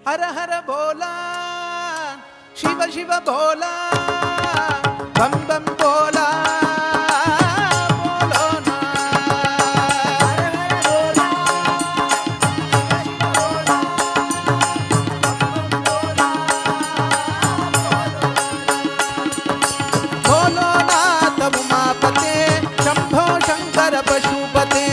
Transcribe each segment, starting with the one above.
हर हर भोला शिव शिव भोला बम बम भोला बोलो ना। बोलो नाथ उमापते शंभो शंकर पशुपते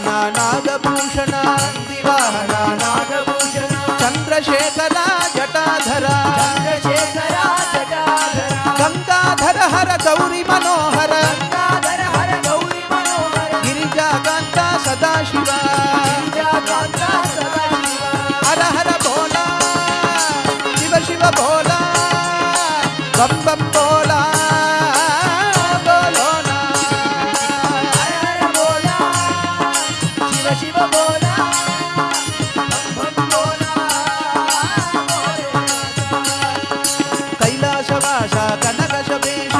नागभूषण चंद्रशेखर जटाधर गंगाधर हर गौरी मनोहर गिरिजाकांत सदाशिव हर हर भोला शिव शिव भोला बम बम भोला बोलो ना। शिव बोला कैलासवास कनकशवेश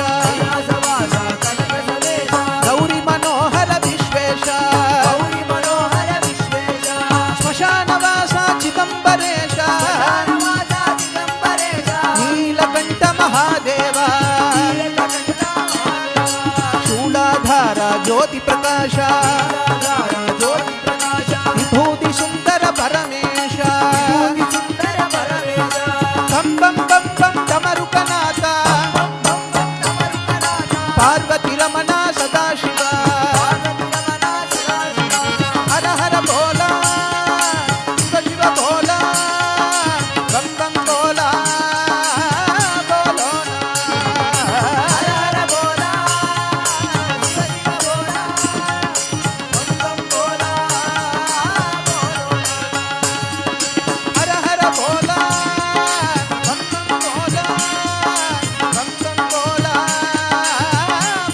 गौरी मनोहर विश्वेश श्मशानवास चिदंबरेश नीलकंठ महादेव शूलाधार ज्योति प्रकाश विभूति सुंदर परमेश बम बम बम बम डमरुकनाथ पार्वती रमण सदाशिव हर हर भोला शिव शिव भोला बम बम भोला बोलो ना। हर हर भोला शिव शिव भोला बम बम भोला हर हर भोला बम बम भोला बम बम भोला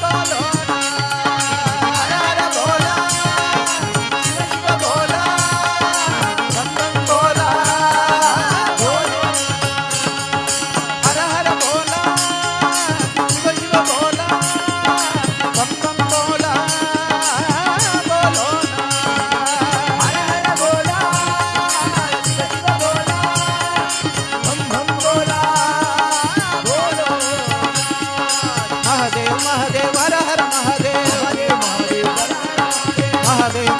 बोलो ना। हर हर भोला शिव शिव भोला बम बम भोला बोलो ना। हर हर भोला शिव शिव भोला बम बम भोला बोलो ना। हर हर भोला शिव शिव भोला बम बम भोला बोलो। महादेव महादेव हर हर महादेव महादेव महादेव हर हर महादेव महादेव